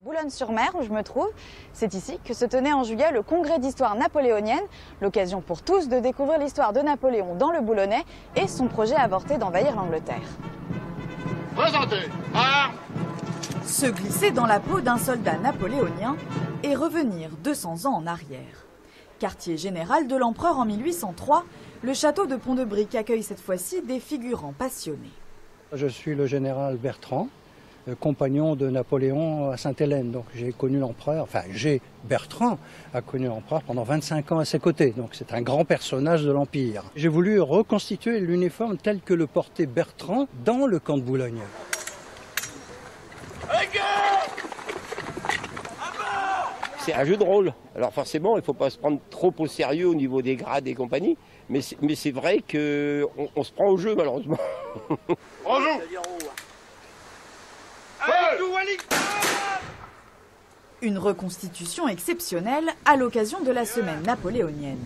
Boulogne-sur-Mer, où je me trouve, c'est ici que se tenait en juillet le congrès d'histoire napoléonienne, l'occasion pour tous de découvrir l'histoire de Napoléon dans le Boulonnais et son projet avorté d'envahir l'Angleterre. Présentez, armes. Se glisser dans la peau d'un soldat napoléonien et revenir 200 ans en arrière. Quartier général de l'empereur en 1803, le château de Pont-de-Brique accueille cette fois-ci des figurants passionnés. Je suis le général Bertrand, compagnon de Napoléon à Sainte-Hélène. Donc j'ai connu l'empereur, Bertrand a connu l'empereur pendant 25 ans à ses côtés. Donc c'est un grand personnage de l'Empire. J'ai voulu reconstituer l'uniforme tel que le portait Bertrand dans le camp de Boulogne. C'est un jeu de rôle. Alors forcément, il ne faut pas se prendre trop au sérieux au niveau des grades et compagnie. Mais c'est vrai qu'on se prend au jeu malheureusement. Bonjour. Une reconstitution exceptionnelle à l'occasion de la semaine napoléonienne.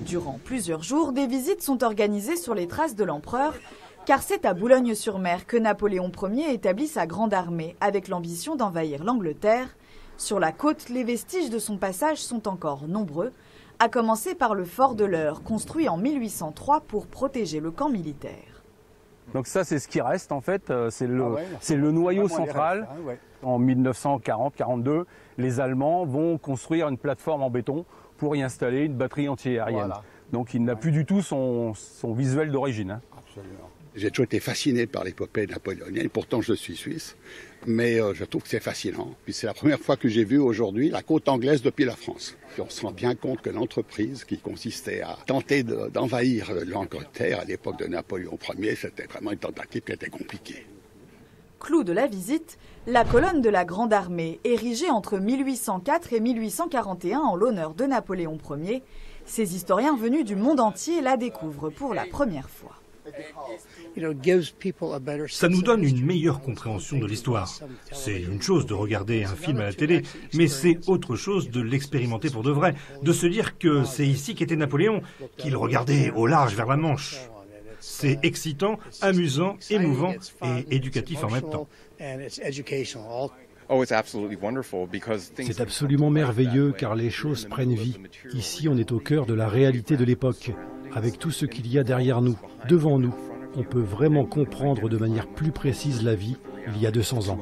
Durant plusieurs jours, des visites sont organisées sur les traces de l'empereur, car c'est à Boulogne-sur-Mer que Napoléon Ier établit sa grande armée avec l'ambition d'envahir l'Angleterre. Sur la côte, les vestiges de son passage sont encore nombreux, à commencer par le fort de l'Eure, construit en 1803 pour protéger le camp militaire. Donc ça, c'est ce qui reste en fait, c'est le noyau central. En 1940-42, les Allemands vont construire une plateforme en béton pour y installer une batterie anti-aérienne. Voilà. Donc il n'a plus du tout son visuel d'origine. Absolument. J'ai toujours été fasciné par l'épopée napoléonienne, pourtant je suis suisse, mais je trouve que c'est fascinant. Puis c'est la première fois que j'ai vu aujourd'hui la côte anglaise depuis la France. Puis on se rend bien compte que l'entreprise qui consistait à tenter d'envahir l'Angleterre à l'époque de Napoléon Ier, c'était vraiment une tentative qui était compliquée. Clou de la visite, la colonne de la Grande Armée, érigée entre 1804 et 1841 en l'honneur de Napoléon Ier. Ces historiens venus du monde entier la découvrent pour la première fois. Ça nous donne une meilleure compréhension de l'histoire. C'est une chose de regarder un film à la télé, mais c'est autre chose de l'expérimenter pour de vrai, de se dire que c'est ici qu'était Napoléon, qu'il regardait au large vers la Manche. C'est excitant, amusant, émouvant et éducatif en même temps. C'est absolument merveilleux car les choses prennent vie. Ici, on est au cœur de la réalité de l'époque, avec tout ce qu'il y a derrière nous, devant nous. On peut vraiment comprendre de manière plus précise la vie il y a 200 ans.